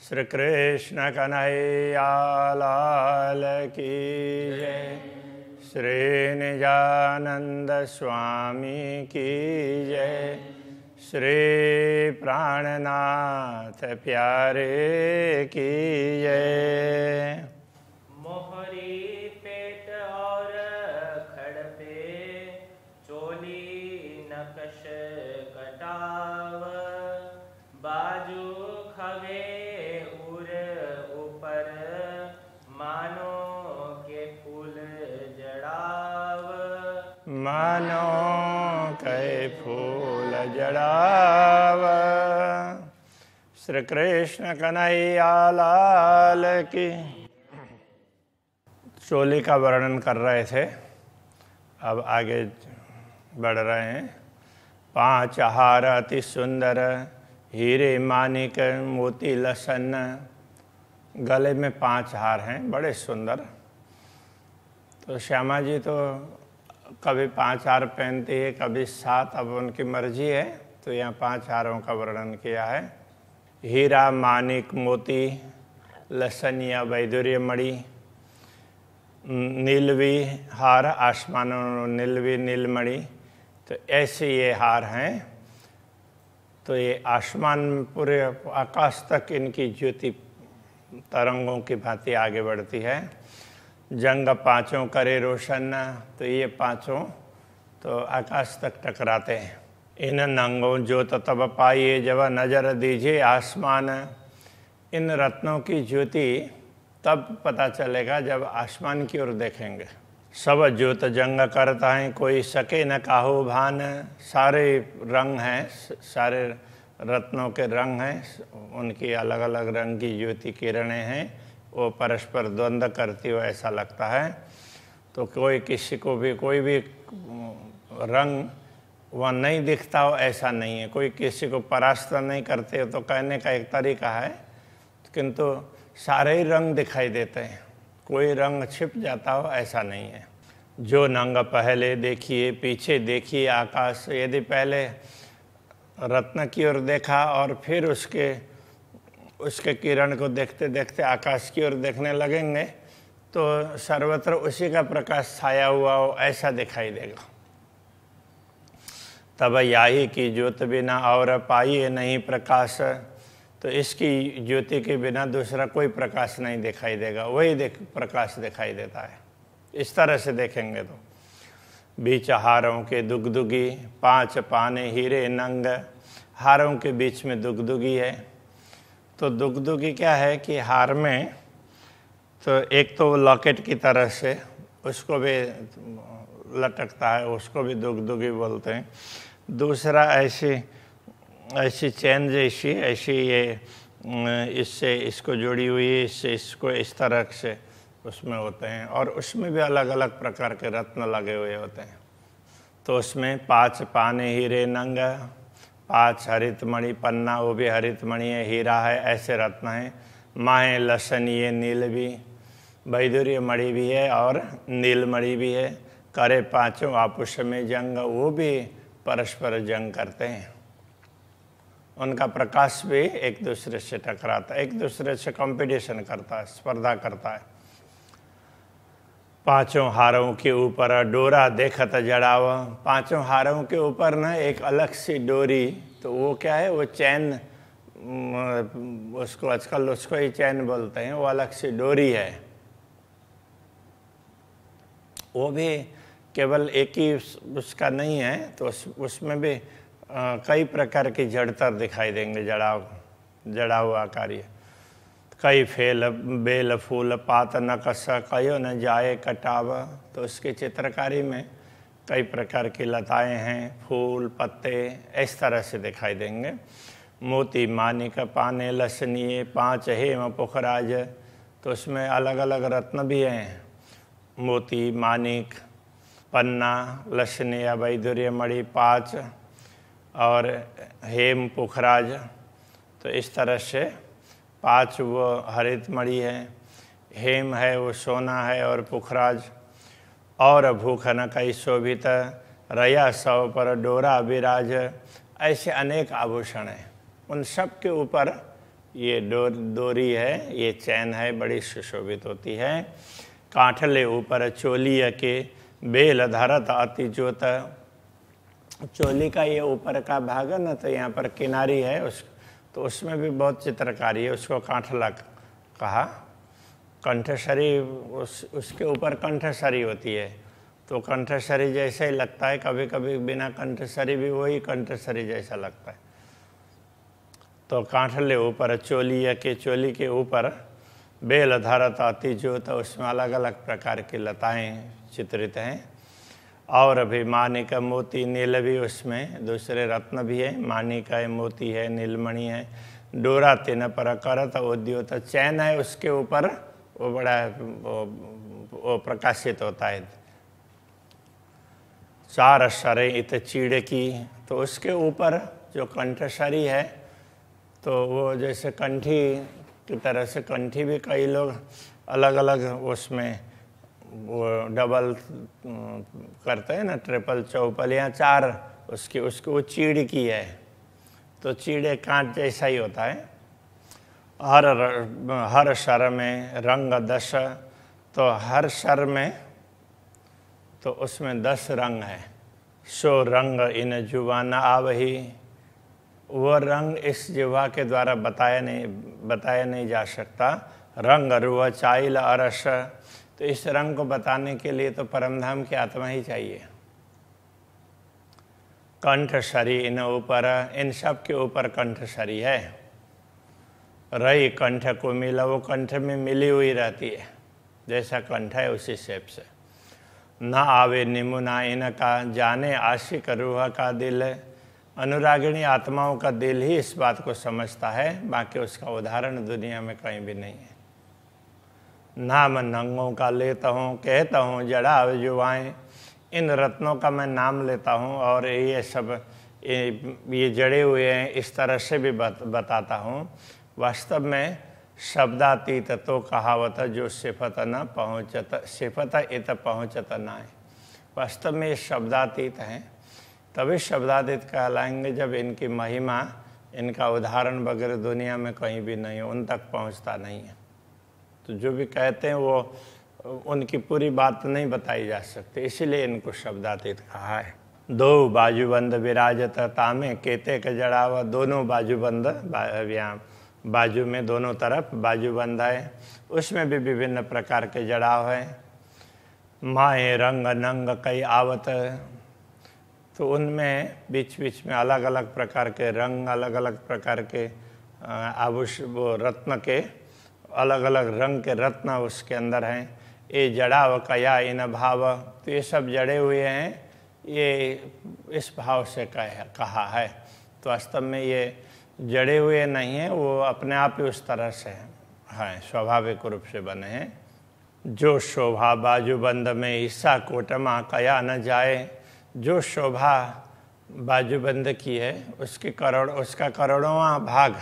श्री कृष्ण कन्हैया लाल की जय। श्री निजानंद स्वामी की जय। श्री प्राणनाथ प्यारे की जय। मोहरी पेट और खड़ पे चोली नकश कटाव, बाजू खवे उर ऊपर मानो के फूल जड़ाव, मानो के फूल जड़ाव। श्री कृष्ण कन्हैया लाल की। चोली का वर्णन कर रहे थे, अब आगे बढ़ रहे हैं। 5 हार अति सुंदर, हीरे मानिक मोती लसन। गले में 5 हार हैं, बड़े सुंदर। तो श्यामा जी तो कभी 5 हार पहनती है, कभी 7, अब उनकी मर्जी है। तो यहाँ 5 हारों का वर्णन किया है। हीरा मानिक मोती लसन या वैदुर्य मणि, नीलवी हार आसमानों नीलवी नीलमणि। तो ऐसे ये हार हैं। तो ये आसमान पूरे आकाश तक इनकी ज्योति तरंगों की भांति आगे बढ़ती है। जंग 5 करे रोशन, तो ये 5 तो आकाश तक टकराते हैं। इन नंगों ज्योत तब पाइए जब नजर दीजिए आसमान। इन रत्नों की ज्योति तब पता चलेगा जब आसमान की ओर देखेंगे। सब ज्योत जंग करता है कोई सके न काहू भान। सारे रंग हैं, सारे रत्नों के रंग हैं, उनकी अलग अलग रंग की ज्योति किरणें हैं, वो परस्पर द्वंद्व करती हो ऐसा लगता है। तो कोई किसी को भी कोई भी रंग वह नहीं दिखता हो ऐसा नहीं है। कोई किसी को परास्त नहीं करते हो तो कहने का एक तरीका है, किंतु सारे ही रंग दिखाई देते हैं, कोई रंग छिप जाता हो ऐसा नहीं है। जो नंग पहले देखिए पीछे देखिए आकाश। यदि पहले रत्न की ओर देखा और फिर उसके किरण को देखते देखते आकाश की ओर देखने लगेंगे तो सर्वत्र उसी का प्रकाश छाया हुआ हो ऐसा दिखाई देगा। तब याही की ज्योत बिना और पाइए नहीं प्रकाश। तो इसकी ज्योति के बिना दूसरा कोई प्रकाश नहीं दिखाई देगा, वही प्रकाश दिखाई देता है। इस तरह से देखेंगे तो बीच हारों के दुगदुगी 5 पाने हीरे नंग। हारों के बीच में दुगदुगी है। तो दुगदुगी क्या है कि हार में तो एक तो लॉकेट की तरह से उसको भी लटकता है, उसको भी दुगदुगी बोलते हैं। दूसरा ऐसी चैन जैसी ऐसी ये इससे इसको जुड़ी हुई है, इससे इसको इस तरह से उसमें होते हैं। और उसमें भी अलग अलग प्रकार के रत्न लगे हुए होते हैं। तो उसमें 5 पाने हीरे नंग, 5 हरित मणि पन्ना, वो भी हरित मणि है, हीरा है, ऐसे रत्न हैं। माहे लसन ये नील भी, वैदुर्य मणि भी है और नील मणि भी है। करे 5 आपस में जंग, वो भी परस्पर जंग करते हैं। उनका प्रकाश भी एक दूसरे से टकराता है, एक दूसरे से कंपटीशन करता है, स्पर्धा करता है। 5 हारों के ऊपर डोरा देखत जड़ाव। 5 हारों के ऊपर ना एक अलग सी डोरी, तो वो क्या है, वो चैन, उसको आजकल उसको ही चैन बोलते हैं, वो अलग सी डोरी है। वो भी केवल एक ही उसका नहीं है, तो उसमें भी कई प्रकार की जड़तर दिखाई देंगे, जड़ाव आकार्य। कई फेल बेल फूल पात न कस, कयो न जाए कटाव। तो उसकी चित्रकारी में कई प्रकार की लताएं हैं, फूल पत्ते इस तरह से दिखाई देंगे। मोती मानिक पाने लसनिए 5 हेम पुखराज। तो उसमें अलग अलग रत्न भी हैं, मोती मानिक पन्ना लसनी या वैदुर्य मणि 5 और हेम पुखराज। तो इस तरह से 5 वो हरित मणि है, हेम है वो सोना है, और पुखराज और भूखन कई शोभित रया सौ पर डोरा विराज। ऐसे अनेक आभूषण हैं, उन सब के ऊपर ये डोरी है, ये चैन है, बड़ी सुशोभित होती है। कांठले ऊपर चोलिया के बेल धरत अति ज्योत। चोली का ये ऊपर का भाग है ना, तो यहाँ पर किनारी है तो उसमें भी बहुत चित्रकारी है, उसको कांठला कहा। कंठसरी उसके ऊपर कंठसरी होती है, तो कंठसरी जैसा ही लगता है, कभी कभी बिना कंठसरी भी वही कंठसरी जैसा लगता है। तो कांठले ऊपर चोलिया के, चोली के ऊपर बेल धरत अति ज्योत, उसमें अलग अलग प्रकार की लताएं चित्रित हैं। और अभी मानिक मोती नील भी, उसमें दूसरे रत्न भी है, मानिक है, मोती है, नीलमणि है। डोरा तीन पर करत उद्योत, चैन है उसके ऊपर, वो बड़ा वो प्रकाशित होता है। चार सरे इत चीड़ की, तो उसके ऊपर जो कंठसरी है, तो वो जैसे कंठी की तरह से, कंठी भी कई लोग अलग अलग उसमें वो डबल करते हैं ना, ट्रिपल चौपल या चार, उसकी वो चीड़ की है, तो चीड़े कांट जैसा ही होता है। हर सर में रंग 10, तो हर सर में तो उसमें 10 रंग है। सो रंग इन जुबान आवही, वो रंग इस जिह्वा के द्वारा बताया नहीं जा सकता। रंग रुआ चाइल अरस, तो इस रंग को बताने के लिए तो परमधाम की आत्मा ही चाहिए। कंठसरी इन ऊपर, इन सब के ऊपर कंठसरी है। रही कंठ को मिला, वो कंठ में मिली हुई रहती है, जैसा कंठ है उसी शेप से। न आवे निमुना इनका, जाने आशिक रूह का दिल। अनुरागिणी आत्माओं का दिल ही इस बात को समझता है, बाकी उसका उदाहरण दुनिया में कहीं भी नहीं है। नाम नंगों का लेता हूँ, कहता हूँ जड़ा जुबाएं, इन रत्नों का मैं नाम लेता हूँ और ये सब ये जड़े हुए हैं, इस तरह से भी बताता हूँ। वास्तव में शब्दातीत तो कहावत, जो सिफत न पहुँचत, सिफत इत पहुँचत न है। वास्तव में ये शब्दातीत हैं, तभी शब्दातीत कहलाएंगे जब इनकी महिमा, इनका उदाहरण वगैरह दुनिया में कहीं भी नहीं है, उन तक पहुँचता नहीं है। तो जो भी कहते हैं वो उनकी पूरी बात नहीं बताई जा सकती, इसीलिए इनको शब्दातीत कहा है। दो बाजूबंद विराजत तामे केते के जड़ावा, दोनों बाजूबंद, यहाँ बाजू में दोनों तरफ बाजूबंद है, उसमें भी विभिन्न प्रकार के जड़ाव हैं। माए रंग नंग कई आवत, तो उनमें बीच बीच में अलग अलग प्रकार के रंग, अलग अलग प्रकार के आभूष, वो रत्न के अलग अलग रंग के रत्न उसके अंदर हैं। ये जड़ाव कया इन भाव, तो ये सब जड़े हुए हैं, ये इस भाव से कहा है। तो वास्तव में ये जड़े हुए नहीं हैं, वो अपने आप ही उस तरह से हैं, स्वाभाविक रूप से बने हैं। जो शोभा बाजूबंद में ईसा कोटमा कया न जाए, जो शोभा बाजूबंद की है उसका करोड़ों भाग,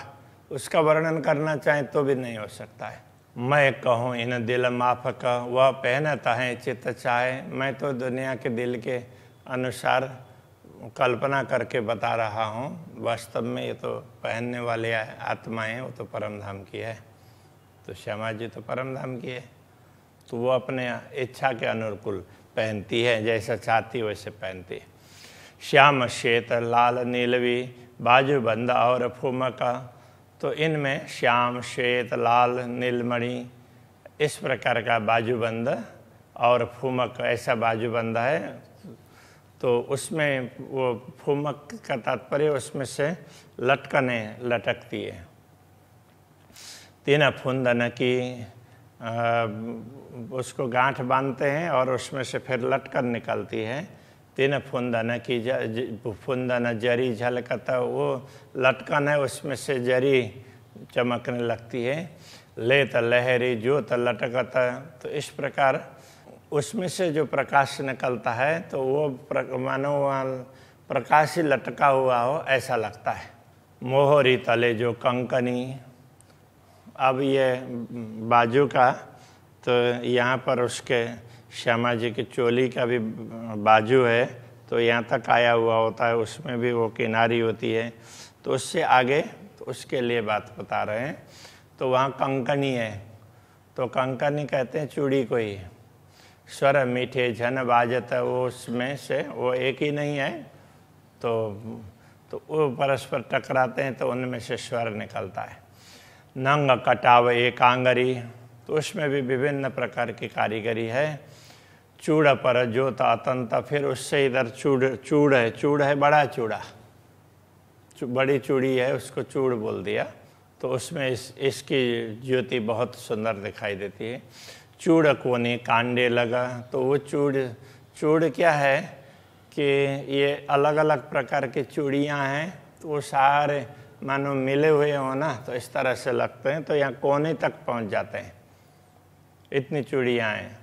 उसका वर्णन करना चाहे तो भी नहीं हो सकता है। मैं कहूँ इन दिल माफ का, वह पहनता है चित्त चाहे। मैं तो दुनिया के दिल के अनुसार कल्पना करके बता रहा हूँ, वास्तव में ये तो पहनने वाले आत्माएं, वो तो परमधाम की है। तो श्यामा जी तो परमधाम की है, तो वो अपने इच्छा के अनुकूल पहनती है, जैसा चाहती वैसे पहनती है। श्याम श्वेत लाल नीलवी बाजूबंद और फुमका, तो इनमें श्याम श्वेत लाल नीलमणि इस प्रकार का बाजूबंद और फुमक ऐसा बाजूबंद है। तो उसमें वो फुमक का तात्पर्य उसमें से लटकने लटकती है। तीन फुंदन की उसको गांठ बांधते हैं और उसमें से फिर लटकन निकलती है। तीन फुंदन की फुंदन जरी झलकत, वो लटकन है उसमें से जरी चमकने लगती है। लेत लहरी ज्योत लटकत, तो इस प्रकार उसमें से जो प्रकाश निकलता है तो वो मानो प्रकाश ही लटका हुआ हो ऐसा लगता है। मोहरी तले जो कंकनी, अब ये बाजू का, तो यहाँ पर उसके श्यामा जी की चोली का भी बाजू है, तो यहाँ तक आया हुआ होता है, उसमें भी वो किनारी होती है। तो उससे आगे तो उसके लिए बात बता रहे हैं। तो वहाँ कंकणी है, तो कंकणी कहते हैं चूड़ी को ही। स्वर मीठे झन बाजत, वो उसमें से वो एक ही नहीं है, तो वो परस्पर टकराते हैं तो उनमें से स्वर निकलता है। नंग कटाव एकांगरी, तो उसमें भी विभिन्न प्रकार की कारीगरी है। चूड़ पर जोत अतंत, फिर उससे इधर चूड़ है बड़ा चूड़ा, बड़ी चूड़ी है, उसको चूड़ बोल दिया। तो उसमें इसकी ज्योति बहुत सुंदर दिखाई देती है। चूड़ कोने कांडे लगा, तो वो चूड़ क्या है कि ये अलग अलग प्रकार की चूड़ियाँ हैं, तो वो सारे मानो मिले हुए हो ना, तो इस तरह से लगते हैं, तो यहाँ कोने तक पहुँच जाते हैं, इतनी चूड़ियाँ हैं।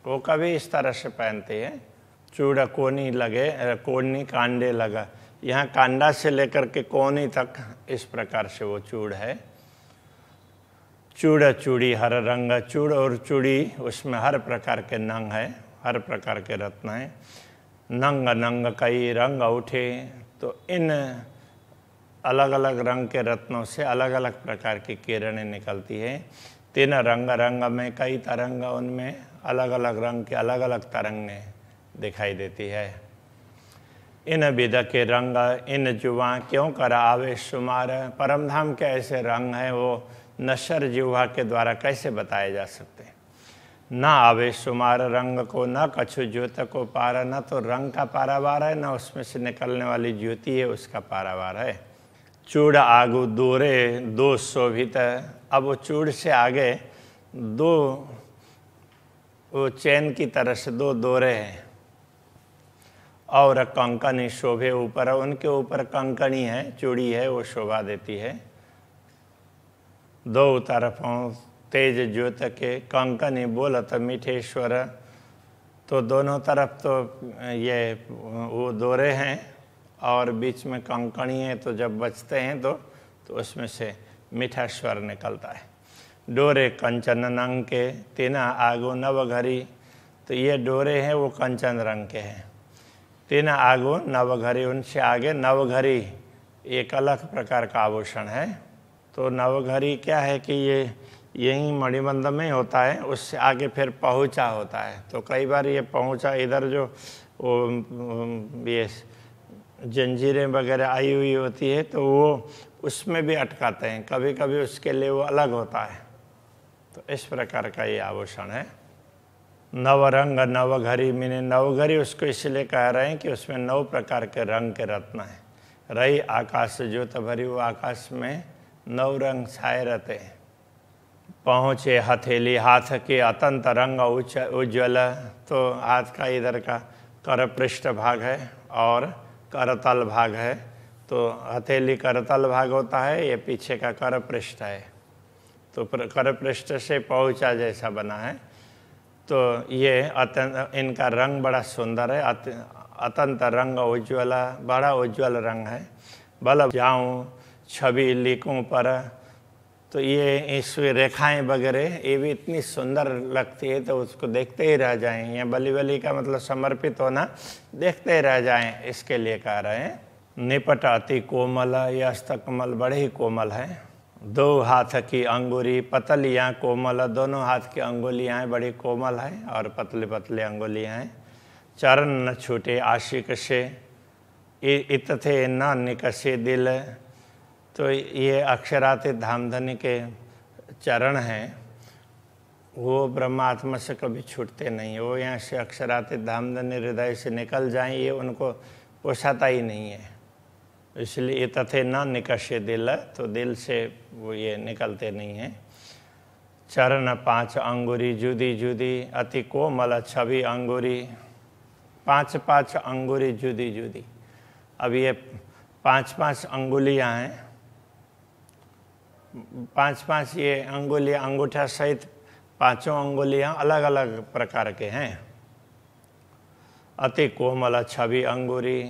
वो कभी इस तरह से पहनते हैं। चूड़ा कोनी लगे, कोनी कांडे लगा, यहाँ कांडा से लेकर के कोनी तक इस प्रकार से वो चूड़ है। चूड़ चूड़ी हर रंग, चूड़ और चूड़ी उसमें हर प्रकार के नंग है, हर प्रकार के रत्न हैं। नंग नंग कई रंग उठे, तो इन अलग अलग रंग के रत्नों से अलग अलग प्रकार की किरणें निकलती हैं। तीन रंग रंग में कई तरंग, उनमें अलग अलग रंग के अलग अलग तरंगें दिखाई देती है। इन विध के रंग इन जुआ क्यों करा आवेश शुमार, परमधाम के ऐसे रंग हैं वो नश्वर जुआ के द्वारा कैसे बताए जा सकते हैं। न आवेश शुमार रंग को, न कछु ज्योत को पार, न तो रंग का पारावार है, न उसमें से निकलने वाली ज्योति है उसका पारावार है। चूड़ आगू दोरे दो शोभित, अब वो चूड़ से आगे दो वो चैन की तरह से दो दोरे हैं, और कंकणी शोभे ऊपर, उनके ऊपर कंकणी है, चूड़ी है, वो शोभा देती है। दो तरफों तेज ज्योत के कंकणी बोलत मीठेश्वर, तो दोनों तरफ तो ये वो दोरे हैं और बीच में कंकणी है, तो जब बजते हैं तो उसमें से मीठा स्वर निकलता है। डोरे कंचन रंग के तीना आगो नवघरी, तो ये डोरे हैं वो कंचन रंग के हैं। तीना आगो नवघरी, उनसे आगे नवघरी एक अलग प्रकार का आभूषण है। तो नवघरी क्या है कि ये यहीं मणिबंध में होता है, उससे आगे फिर पहुँचा होता है। तो कई बार ये पहुँचा इधर जो वो ये जंजीरें वगैरह आई हुई होती है, तो वो उसमें भी अटकाते हैं, कभी कभी उसके लिए वो अलग होता है। तो इस प्रकार का ये आभूषण है। नवरंग नवघरी, मैंने नवघरी उसको इसलिए कह रहे हैं कि उसमें 9 प्रकार के रंग के रत्न हैं। रही आकाश ज्योत भरी, वो आकाश में 9 रंग छाए रहते हैं। पहुँचे हथेली हाथ के अतंत रंग उज्ज्वल, तो हाथ का इधर का कर पृष्ठ भाग है और करतल भाग है। तो हथेली करतल भाग होता है, ये पीछे का कर पृष्ठ है, तो कर पृष्ठ से पहुँचा जैसा बना है। तो ये इनका रंग बड़ा सुंदर है, अतंत रंग उज्ज्वला, बड़ा उज्ज्वल रंग है। बल जाऊँ छवि लिखूँ पर, तो ये इस रेखाएं वगैरह ये भी इतनी सुंदर लगती है, तो उसको देखते ही रह जाएं। ये बलि बलि का मतलब समर्पित होना, देखते ही रह जाएं, इसके लिए कह रहे हैं। निपट अति कोमल, यह हस्तकमल बड़े ही कोमल है। 2 हाथ की अंगुरी पतलियाँ कोमल, दोनों हाथ की अंगुलियाँ बड़ी कोमल हैं और पतले पतले अंगुलियाँ हैं। चरण न छूटे आशिक से, इत थे न निकसे दिल, तो ये अक्षरातीत धामधनी के चरण हैं, वो ब्रह्मात्मा से कभी छूटते नहीं। वो यहाँ से अक्षरातीत धामधनी हृदय से निकल जाएं, ये उनको पोसाता ही नहीं है, इसलिए ये तथे न निकशे दिल, तो दिल से वो ये निकलते नहीं हैं। चरण 5 अंगुरी जुदी जुदी, अति कोमल छवि अंगुरी, 5 अंगुरी जुदी जुदी। अब ये 5 अंगुलियाँ हैं, 5 ये अंगुलियाँ, अंगूठा सहित 5 अंगुलियाँ अलग अलग प्रकार के हैं। अति कोमल छवि अंगुरी,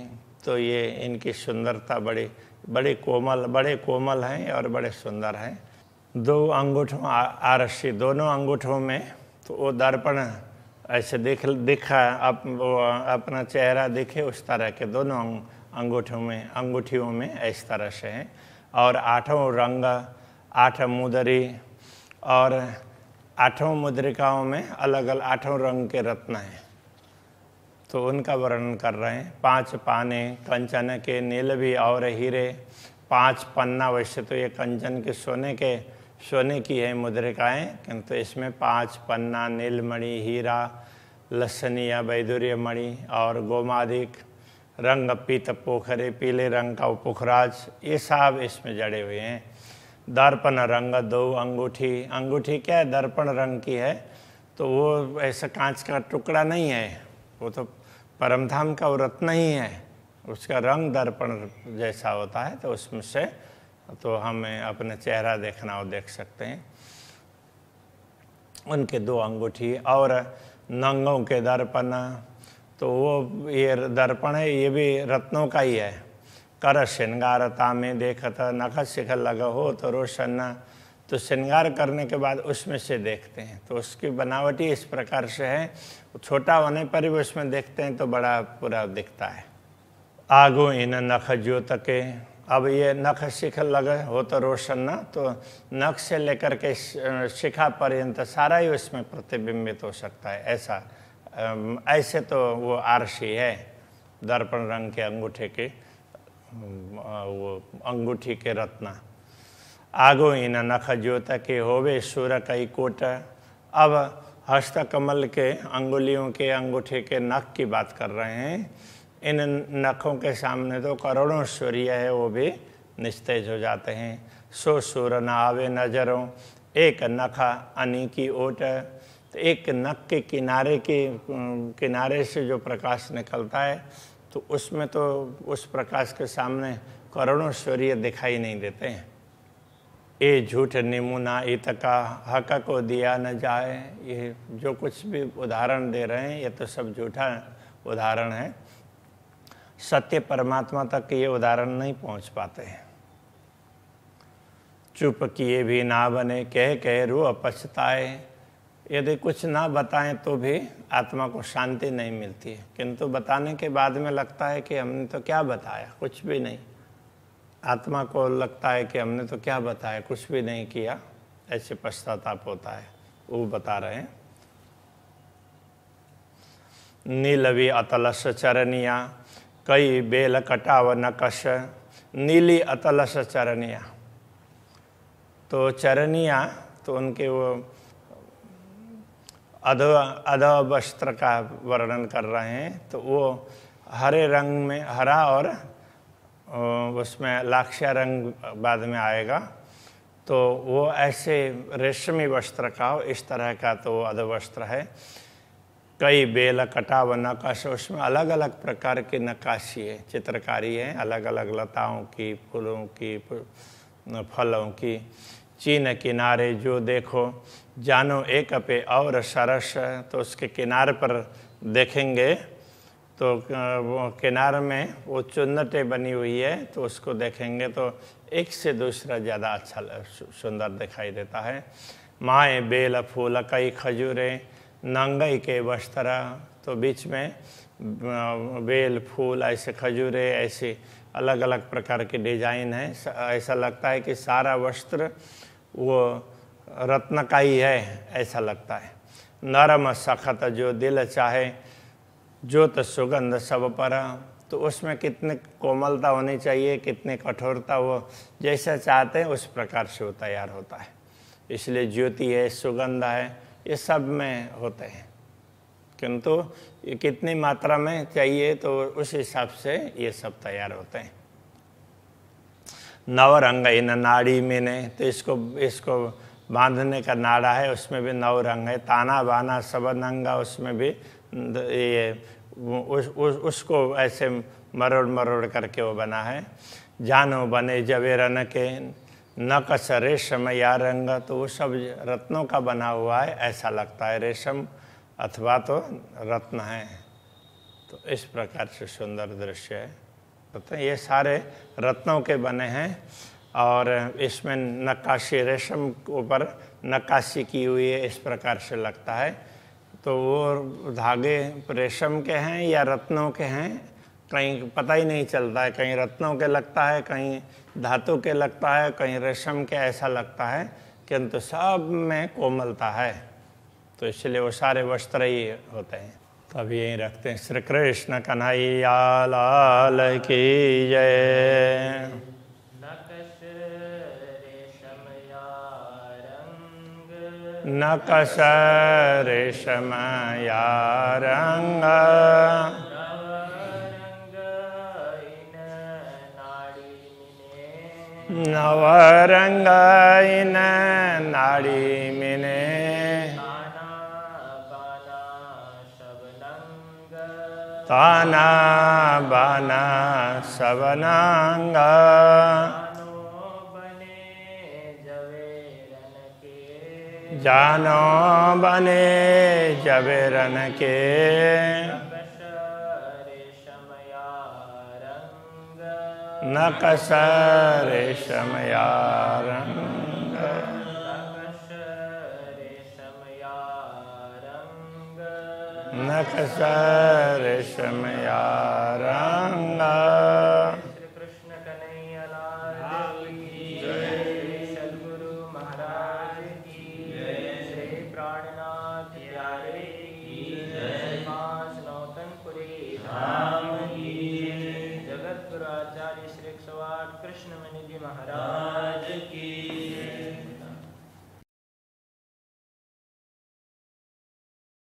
तो ये इनकी सुंदरता बड़े कोमल हैं और बड़े सुंदर हैं। 2 अंगूठों आरसी, दोनों अंगूठों में तो वो दर्पण ऐसे दिखा वो अपना चेहरा दिखे उस तरह के दोनों अंगूठियों में इस तरह से हैं। और 8 रंग, 8 मुद्री, और 8 मुद्रिकाओं में अलग अलग 8 रंग के रत्न हैं, तो उनका वर्णन कर रहे हैं। 5 पाने कंचन के नीलवी और हीरे, 5 पन्ना। वैसे तो ये कंचन के सोने की है मुद्रिकाएं, किंतु इसमें 5 पन्ना, नीलमणि, हीरा, लसनिया, वैदुर्य मणि और गोमादिक, रंग पीत पोखरे, पीले रंग का पुखराज, ये सब इसमें जड़े हुए हैं। दर्पण रंग 2 अंगूठी। अंगूठी क्या है? दर्पण रंग की है, तो वो ऐसा कांच का टुकड़ा नहीं है, वो तो परमधाम का वो रत्न ही है, उसका रंग दर्पण जैसा होता है, तो उसमें से तो हमें अपना चेहरा देखना हो देख सकते हैं। उनके 2 अंगूठी और नंगों के दर्पण, तो वो ये दर्पण है, ये भी रत्नों का ही है। कर श्रृंगारता में देखत, नख शिखर लगा हो तो रोशन, तो श्रृंगार करने के बाद उसमें से देखते हैं, तो उसकी बनावट ही इस प्रकार से है, छोटा होने पर भी उसमें देखते हैं तो बड़ा पूरा दिखता है। आगो इन नख ज्योत के, अब ये नख शिखर लगे हो तो रोशन न, तो नख से लेकर के शिखा पर्यंत सारा ही उसमें प्रतिबिंबित हो सकता है, ऐसे तो वो आरसी है दर्पण रंग के अंगूठे के, वो अंगूठी के रत्न। आगो इन नख ज्योत के होवे सुर कई कोट, अब हस्त कमल के अंगुलियों के अंगूठे के नख की बात कर रहे हैं। इन नखों के सामने तो करोड़ों सूर्य है, वो भी निस्तेज हो जाते हैं। सो सूर न आवे नजरों, एक नखा अनी की ओट, तो एक नख के किनारे से जो प्रकाश निकलता है, तो उसमें तो उस प्रकाश के सामने करोड़ों सूर्य दिखाई नहीं देते हैं। ये झूठ निमुना इत का हक को दिया न जाए, ये जो कुछ भी उदाहरण दे रहे हैं ये तो सब झूठा उदाहरण है, सत्य परमात्मा तक ये उदाहरण नहीं पहुंच पाते हैं। चुप किए भी ना बने, कह रू पछताए, यदि कुछ ना बताएं तो भी आत्मा को शांति नहीं मिलती है, किंतु बताने के बाद में लगता है कि हमने तो क्या बताया, कुछ भी नहीं। आत्मा को लगता है कि हमने तो क्या बताया, कुछ भी नहीं किया, ऐसे पश्चाताप होता है। वो बता रहे हैं। नीलवी अतलस चरनिया, कई बेल कटाव नकश, नीली अतलस चरनिया, तो चरनिया तो उनके वो अध वस्त्र का वर्णन कर रहे हैं, तो वो हरे रंग में, हरा और उसमें लाक्षिया रंग बाद में आएगा, तो वो ऐसे रेशमी वस्त्र का हो, इस तरह का तो वो अधवस्त्र है। कई बेल कटाव नकाश, उसमें अलग अलग प्रकार की नक्काशी है, चित्रकारी है, अलग अलग लताओं की, फूलों की, फलों की। चीन किनारे जो देखो जानो एक पे और सरस, तो उसके किनारे पर देखेंगे तो वो किनारे में वो चुन्नटे बनी हुई है, तो उसको देखेंगे तो एक से दूसरा ज़्यादा अच्छा सुंदर दिखाई देता है। माए बेल फूल कई खजूरे, नंगई के वस्त्र, तो बीच में बेल फूल ऐसे खजूरे, ऐसे अलग अलग प्रकार के डिजाइन है, ऐसा लगता है कि सारा वस्त्र वो रत्न का ही है, ऐसा लगता है। नरम सखत जो दिल चाहे, ज्योत सुगंध सब पर, तो उसमें कितने कोमलता होनी चाहिए, कितने कठोरता, वो जैसा चाहते हैं उस प्रकार से वो तैयार होता है। इसलिए ज्योति है, सुगंध है, ये सब में होते हैं, किंतु ये कितनी मात्रा में चाहिए तो उस हिसाब से ये सब तैयार होते हैं। नवरंग इन नाड़ी में ने, तो इसको बांधने का नाड़ा है, उसमें भी 9 रंग है। ताना बाना सब नंगा, उसमें भी ये उसको ऐसे मरोड़ करके वो बना है। जानो बने जवे रन के, नकश रेशम या रंग, तो वो सब रत्नों का बना हुआ है, ऐसा लगता है रेशम अथवा तो रत्न है। तो इस प्रकार से सुंदर दृश्य है, तो ये सारे रत्नों के बने हैं, और इसमें नक्काशी, रेशम के ऊपर नक्काशी की हुई है, इस प्रकार से लगता है। तो वो धागे रेशम के हैं या रत्नों के हैं, कहीं पता ही नहीं चलता है, कहीं रत्नों के लगता है, कहीं धातु के लगता है, कहीं रेशम के ऐसा लगता है, किंतु सब में कोमलता है। तो इसलिए वो सारे वस्त्र ही होते हैं। तो अभी यहीं रखते हैं। श्री कृष्ण कन्हैया लाल की जय। नकश रेशम या रंग नवरंग इन नाड़ी मिने ताना बाना सबनंग जानो बने जबेरन के नकश रेशम या रंग नकश रेशम या रंग। श्री कृष्ण कन्हैया लाल की जय। सद्गुरु महाराज की जय। श्री प्राणनाथ प्यारे की जय। पांच नौतनपुरी धाम की जय। जगत गुरु आचार्य श्री 108 कृष्ण मणि जी महाराज की जय।